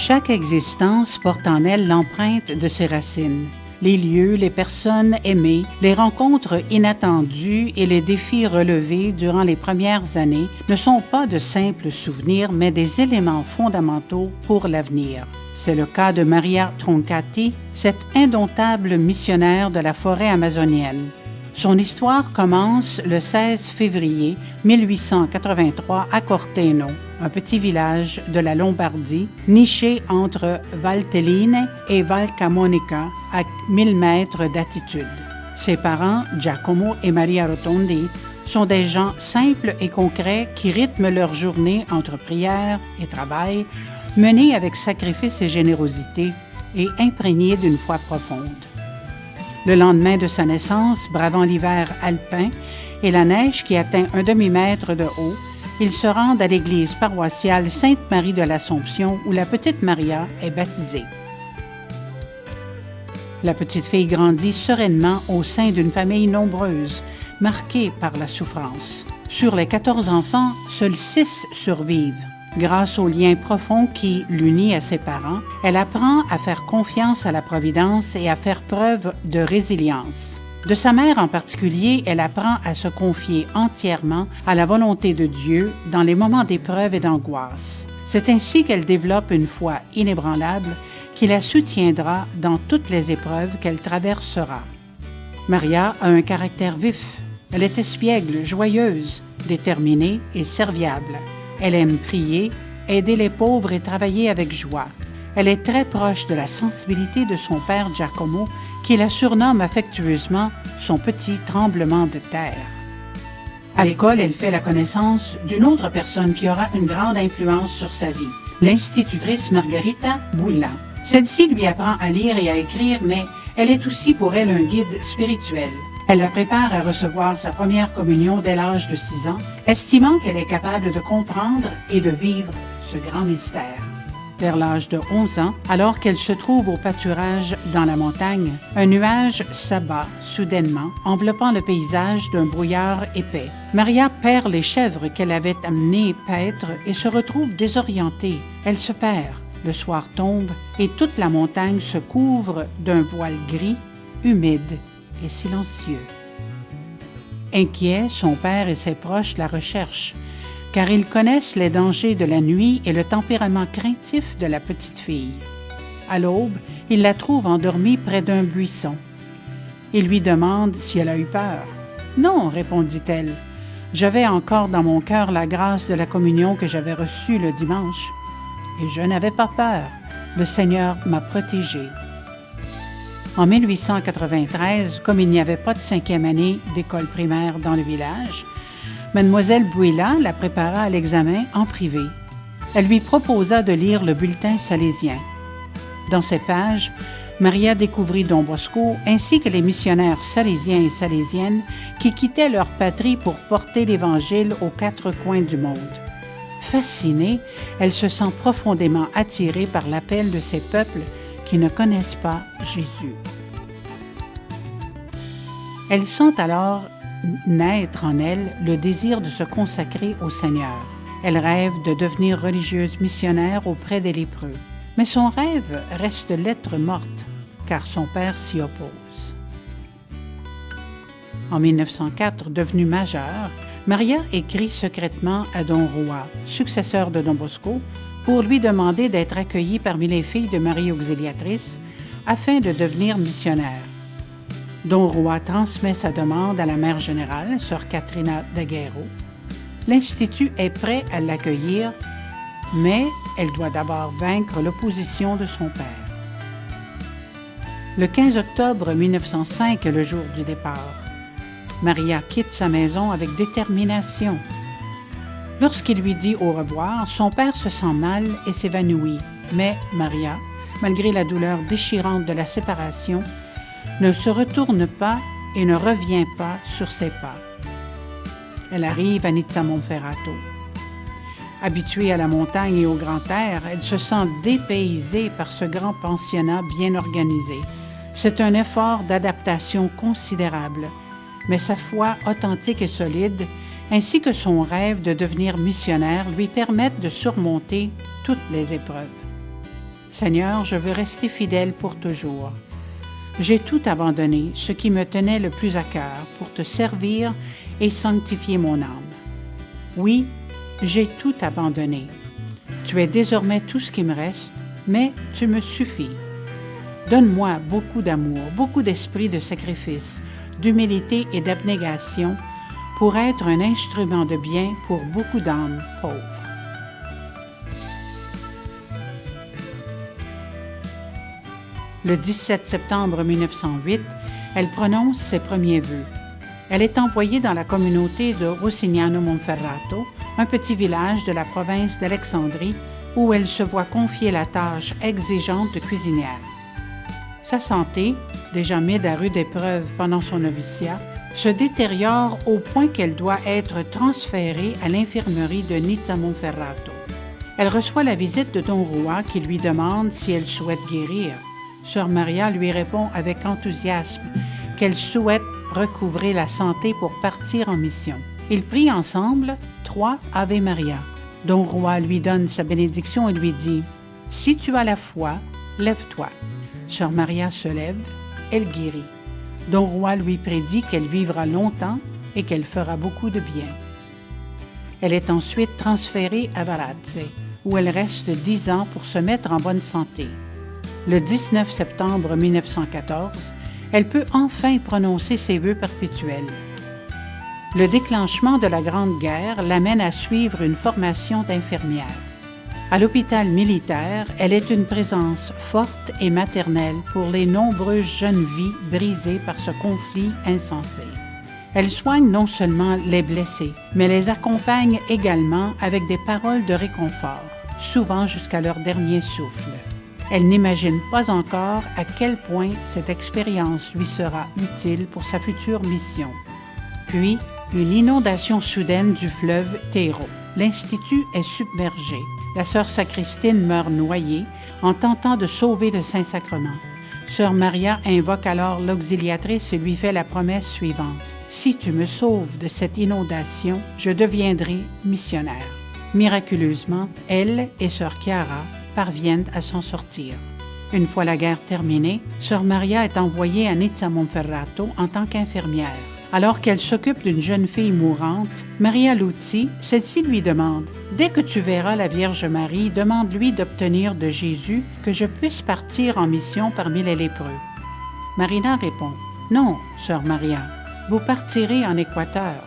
Chaque existence porte en elle l'empreinte de ses racines. Les lieux, les personnes aimées, les rencontres inattendues et les défis relevés durant les premières années ne sont pas de simples souvenirs, mais des éléments fondamentaux pour l'avenir. C'est le cas de Maria Troncati, cette indomptable missionnaire de la forêt amazonienne. Son histoire commence le 16 février 1883 à Corteno, un petit village de la Lombardie, niché entre Valtelline et Valcamonica, à 1000 mètres d'altitude. Ses parents, Giacomo et Maria Rotondi, sont des gens simples et concrets qui rythment leur journée entre prière et travail, menée avec sacrifice et générosité et imprégnée d'une foi profonde. Le lendemain de sa naissance, bravant l'hiver alpin et la neige qui atteint un demi-mètre de haut, ils se rendent à l'église paroissiale Sainte-Marie de l'Assomption où la petite Maria est baptisée. La petite fille grandit sereinement au sein d'une famille nombreuse, marquée par la souffrance. Sur les 14 enfants, seuls 6 survivent. Grâce au lien profond qui l'unit à ses parents, elle apprend à faire confiance à la Providence et à faire preuve de résilience. De sa mère en particulier, elle apprend à se confier entièrement à la volonté de Dieu dans les moments d'épreuve et d'angoisse. C'est ainsi qu'elle développe une foi inébranlable qui la soutiendra dans toutes les épreuves qu'elle traversera. Maria a un caractère vif. Elle est espiègle, joyeuse, déterminée et serviable. Elle aime prier, aider les pauvres et travailler avec joie. Elle est très proche de la sensibilité de son père Giacomo, qui la surnomme affectueusement son petit tremblement de terre. À l'école, elle fait la connaissance d'une autre personne qui aura une grande influence sur sa vie, l'institutrice Margarita Bouilla. Celle-ci lui apprend à lire et à écrire, mais elle est aussi pour elle un guide spirituel. Elle la prépare à recevoir sa première communion dès l'âge de 6 ans, estimant qu'elle est capable de comprendre et de vivre ce grand mystère. Vers l'âge de 11 ans, alors qu'elle se trouve au pâturage dans la montagne, un nuage s'abat soudainement, enveloppant le paysage d'un brouillard épais. Maria perd les chèvres qu'elle avait amenées paître et se retrouve désorientée. Elle se perd. Le soir tombe et toute la montagne se couvre d'un voile gris, humide et silencieux. Inquiets, son père et ses proches la recherchent, car ils connaissent les dangers de la nuit et le tempérament craintif de la petite fille. À l'aube, ils la trouvent endormie près d'un buisson. Ils lui demandent si elle a eu peur. « Non, répondit-elle, j'avais encore dans mon cœur la grâce de la communion que j'avais reçue le dimanche. Et je n'avais pas peur. Le Seigneur m'a protégée. » En 1893, comme il n'y avait pas de 5e année d'école primaire dans le village, Mademoiselle Bouilla la prépara à l'examen en privé. Elle lui proposa de lire le bulletin salésien. Dans ces pages, Maria découvrit Don Bosco ainsi que les missionnaires salésiens et salésiennes qui quittaient leur patrie pour porter l'Évangile aux 4 coins du monde. Fascinée, elle se sent profondément attirée par l'appel de ces peuples qui ne connaissent pas Jésus. Elle sent alors naître en elle le désir de se consacrer au Seigneur. Elle rêve de devenir religieuse missionnaire auprès des lépreux. Mais son rêve reste lettre morte, car son père s'y oppose. En 1904, devenue majeure, Maria écrit secrètement à Don Roa, successeur de Don Bosco, pour lui demander d'être accueillie parmi les filles de Marie Auxiliatrice afin de devenir missionnaire. Don Roa transmet sa demande à la mère générale, sœur Catrina Daguerro. L'Institut est prêt à l'accueillir, mais elle doit d'abord vaincre l'opposition de son père. Le 15 octobre 1905 est le jour du départ. Maria quitte sa maison avec détermination. Lorsqu'il lui dit au revoir, son père se sent mal et s'évanouit. Mais Maria, malgré la douleur déchirante de la séparation, ne se retourne pas et ne revient pas sur ses pas. Elle arrive à Nizza Monferrato. Habituée à la montagne et au grand air, elle se sent dépaysée par ce grand pensionnat bien organisé. C'est un effort d'adaptation considérable, mais sa foi authentique et solide, ainsi que son rêve de devenir missionnaire, lui permettent de surmonter toutes les épreuves. Seigneur, je veux rester fidèle pour toujours. J'ai tout abandonné, ce qui me tenait le plus à cœur, pour te servir et sanctifier mon âme. Oui, j'ai tout abandonné. Tu es désormais tout ce qui me reste, mais tu me suffis. Donne-moi beaucoup d'amour, beaucoup d'esprit de sacrifice, d'humilité et d'abnégation pour être un instrument de bien pour beaucoup d'âmes pauvres. Le 17 septembre 1908, elle prononce ses premiers vœux. Elle est envoyée dans la communauté de Rossignano Monferrato, un petit village de la province d'Alexandrie, où elle se voit confier la tâche exigeante de cuisinière. Sa santé, déjà mise à rude épreuve pendant son noviciat, se détériore au point qu'elle doit être transférée à l'infirmerie de Nizza Monferrato. Elle reçoit la visite de Don Juan qui lui demande si elle souhaite guérir. Sœur Maria lui répond avec enthousiasme qu'elle souhaite recouvrer la santé pour partir en mission. Ils prient ensemble 3 Ave Maria. Don Juan lui donne sa bénédiction et lui dit « Si tu as la foi, lève-toi ». Sœur Maria se lève, elle guérit. Don Juan lui prédit qu'elle vivra longtemps et qu'elle fera beaucoup de bien. Elle est ensuite transférée à Varazze, où elle reste 10 ans pour se mettre en bonne santé. Le 19 septembre 1914, elle peut enfin prononcer ses vœux perpétuels. Le déclenchement de la Grande Guerre l'amène à suivre une formation d'infirmière. À l'hôpital militaire, elle est une présence forte et maternelle pour les nombreuses jeunes vies brisées par ce conflit insensé. Elle soigne non seulement les blessés, mais les accompagne également avec des paroles de réconfort, souvent jusqu'à leur dernier souffle. Elle n'imagine pas encore à quel point cette expérience lui sera utile pour sa future mission. Puis, une inondation soudaine du fleuve Tero. L'Institut est submergé. La sœur Sacristine meurt noyée en tentant de sauver le Saint-Sacrement. Sœur Maria invoque alors l'auxiliatrice et lui fait la promesse suivante. « Si tu me sauves de cette inondation, je deviendrai missionnaire. » Miraculeusement, elle et sœur Chiara parviennent à s'en sortir. Une fois la guerre terminée, sœur Maria est envoyée à Nizza Monferrato en tant qu'infirmière. Alors qu'elle s'occupe d'une jeune fille mourante, Maria Luzzi, celle-ci lui demande « Dès que tu verras la Vierge Marie, demande-lui d'obtenir de Jésus que je puisse partir en mission parmi les lépreux. » Marina répond « Non, sœur Maria, vous partirez en Équateur. »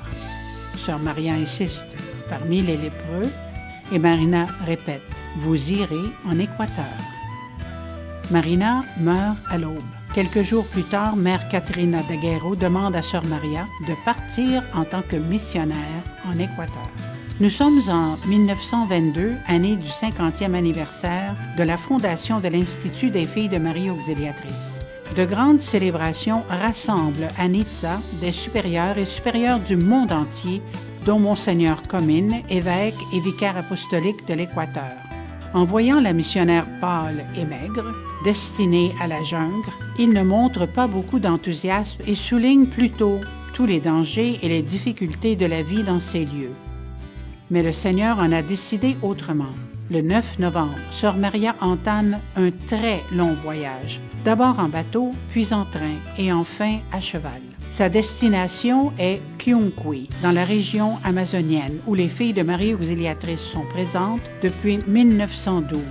Sœur Maria insiste « Parmi les lépreux ?» et Marina répète « Vous irez en Équateur. » Marina meurt à l'aube. Quelques jours plus tard, Mère Caterina Daguerro demande à Sœur Maria de partir en tant que missionnaire en Équateur. Nous sommes en 1922, année du 50e anniversaire de la fondation de l'Institut des filles de Marie Auxiliatrice. De grandes célébrations rassemblent à Nizza des supérieurs et supérieures du monde entier, dont Monseigneur Comines, évêque et vicaire apostolique de l'Équateur. En voyant la missionnaire pâle et maigre, destinée à la jungle, il ne montre pas beaucoup d'enthousiasme et souligne plutôt tous les dangers et les difficultés de la vie dans ces lieux. Mais le Seigneur en a décidé autrement. Le 9 novembre, Sœur Maria entame un très long voyage, d'abord en bateau, puis en train et enfin à cheval. Sa destination est Kyunqui, dans la région amazonienne, où les filles de Marie Auxiliatrice sont présentes depuis 1912.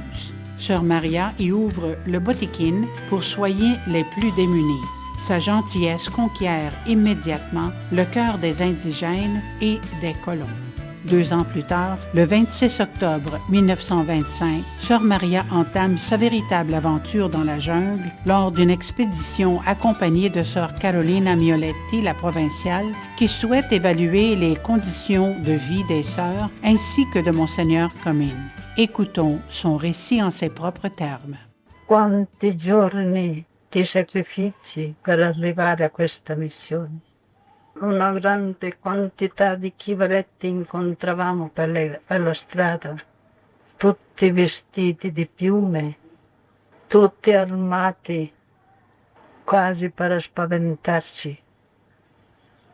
Sœur Maria y ouvre le botiquin pour soigner les plus démunis. Sa gentillesse conquiert immédiatement le cœur des indigènes et des colons. 2 ans plus tard, le 26 octobre 1925, Sœur Maria entame sa véritable aventure dans la jungle lors d'une expédition accompagnée de Sœur Carolina Mioletti, la provinciale, qui souhaite évaluer les conditions de vie des sœurs ainsi que de Monseigneur Comines. Écoutons son récit en ses propres termes. Quanti giorni di sacrifici per arrivare a questa missione. Una grande quantità di chivaretti incontravamo per la strada, tutti vestiti di piume, tutti armati quasi per spaventarci.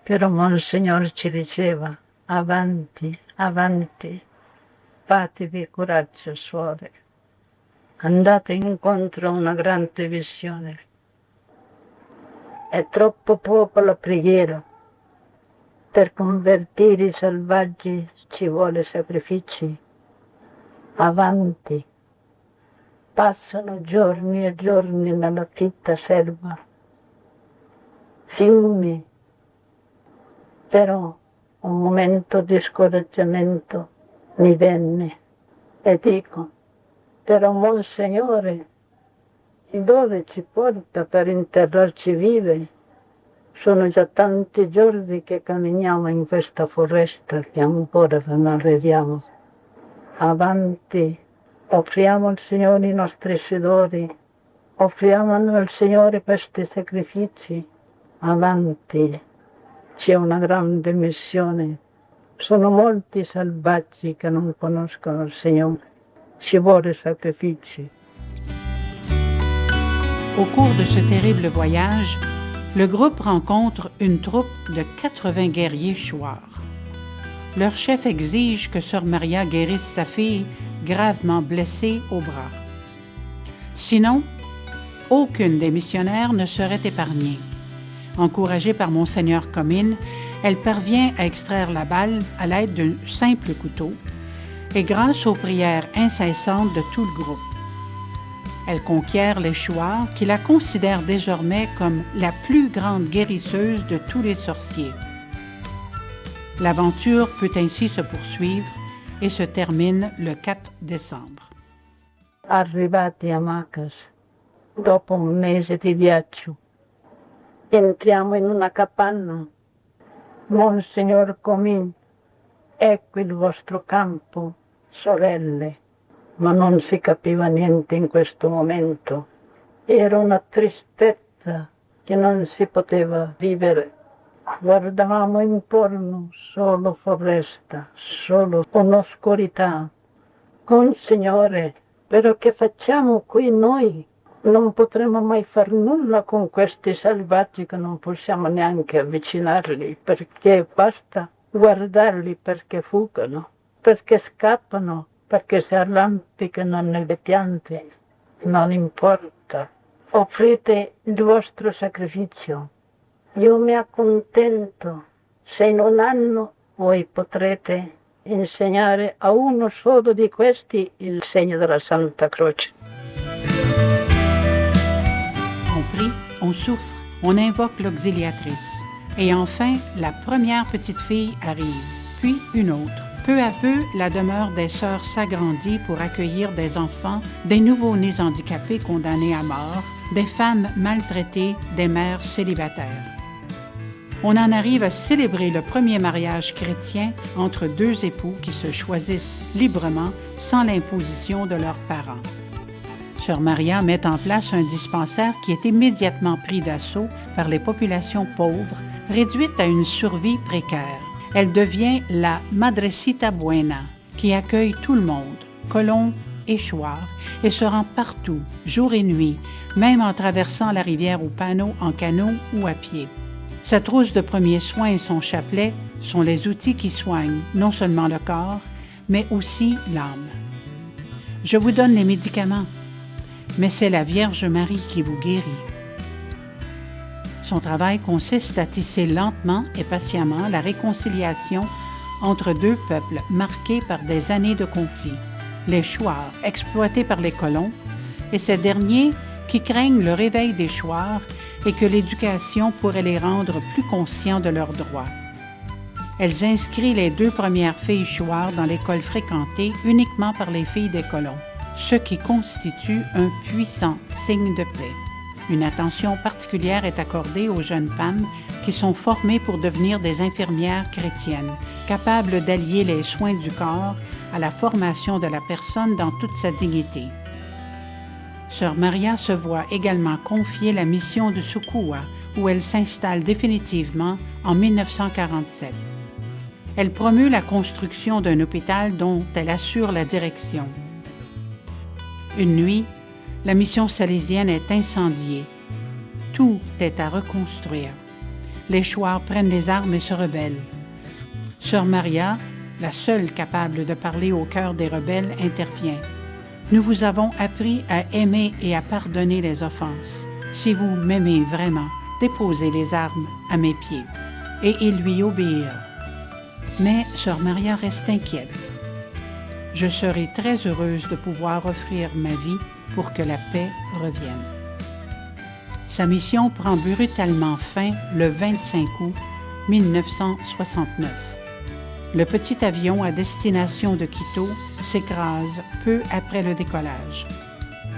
Però Monsignor ci diceva, avanti, avanti, fatevi coraggio, suore. andate incontro a una grande visione. È troppo poco la preghiera. Per convertire i selvaggi ci vuole sacrifici. Avanti. Passano giorni e giorni nella fitta selva. Fiumi. Però un momento di scoraggiamento mi venne e dico, però Monsignore, dove ci porta per interrarci vivi? Sono già tanti giorni che camminiamo in questa foresta che ancora non vediamo. Avanti, offriamo al Signore i nostri sudori, offriamo al Signore questi sacrifici. Avanti, c'è una grande missione. Sono molti selvaggi che non conoscono il Signore. Ci vuole sacrifici. Au cours de ce terrible voyage, le groupe rencontre une troupe de 80 guerriers chouars. Leur chef exige que Sœur Maria guérisse sa fille gravement blessée au bras. Sinon, aucune des missionnaires ne serait épargnée. Encouragée par Monseigneur Comines, elle parvient à extraire la balle à l'aide d'un simple couteau et grâce aux prières incessantes de tout le groupe. Elle conquiert les chouars qui la considèrent désormais comme la plus grande guérisseuse de tous les sorciers. L'aventure peut ainsi se poursuivre et se termine le 4 décembre. Arrivati a Macas, dopo un mese di viaggio, entriamo in una capanna. Monsignor Comines, ecco il vostro campo, sorelle. Ma non si capiva niente in questo momento. Era una tristezza che non si poteva vivere. Guardavamo intorno solo foresta, solo un'oscurità. Signore, però che facciamo qui noi? Non potremo mai far nulla con questi selvaggi che non possiamo neanche avvicinarli, perché basta guardarli perché fuggono, perché scappano, perché si arrampicano nelle piante. Non importa. Offrite il vostro sacrificio. Io mi accontento se in un anno voi potrete insegnare a uno solo di questi il segno della Santa Croce. On prie, on souffre, on invoque l'auxiliatrice. Et enfin, la première petite fille arrive, puis une autre. Peu à peu, la demeure des sœurs s'agrandit pour accueillir des enfants, des nouveau-nés handicapés condamnés à mort, des femmes maltraitées, des mères célibataires. On en arrive à célébrer le premier mariage chrétien entre deux époux qui se choisissent librement sans l'imposition de leurs parents. Sœur Maria met en place un dispensaire qui est immédiatement pris d'assaut par les populations pauvres, réduites à une survie précaire. Elle devient la Madrecita Buena, qui accueille tout le monde, colons et chouars, et se rend partout, jour et nuit, même en traversant la rivière au panneau en canot ou à pied. Sa trousse de premiers soins et son chapelet sont les outils qui soignent non seulement le corps, mais aussi l'âme. Je vous donne les médicaments, mais c'est la Vierge Marie qui vous guérit. Son travail consiste à tisser lentement et patiemment la réconciliation entre deux peuples marqués par des années de conflit. Les chouars, exploités par les colons, et ces derniers qui craignent le réveil des chouars et que l'éducation pourrait les rendre plus conscients de leurs droits. Elle inscrit les deux premières filles chouars dans l'école fréquentée uniquement par les filles des colons, ce qui constitue un puissant signe de paix. Une attention particulière est accordée aux jeunes femmes qui sont formées pour devenir des infirmières chrétiennes, capables d'allier les soins du corps à la formation de la personne dans toute sa dignité. Sœur Maria se voit également confier la mission de Sukuwa, où elle s'installe définitivement en 1947. Elle promeut la construction d'un hôpital dont elle assure la direction. Une nuit, la mission salésienne est incendiée. Tout est à reconstruire. Les chouars prennent les armes et se rebellent. Sœur Maria, la seule capable de parler au cœur des rebelles, intervient. Nous vous avons appris à aimer et à pardonner les offenses. Si vous m'aimez vraiment, déposez les armes à mes pieds. » Et ils lui obéirent. Mais sœur Maria reste inquiète. « Je serai très heureuse de pouvoir offrir ma vie pour que la paix revienne. » Sa mission prend brutalement fin le 25 août 1969. Le petit avion à destination de Quito s'écrase peu après le décollage.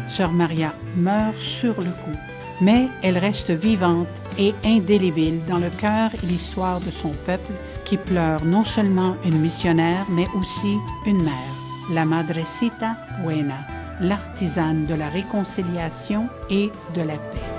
Sœur Maria meurt sur le coup, mais elle reste vivante et indélébile dans le cœur et l'histoire de son peuple qui pleure non seulement une missionnaire, mais aussi une mère, la Madrecita Buena, l'artisane de la réconciliation et de la paix.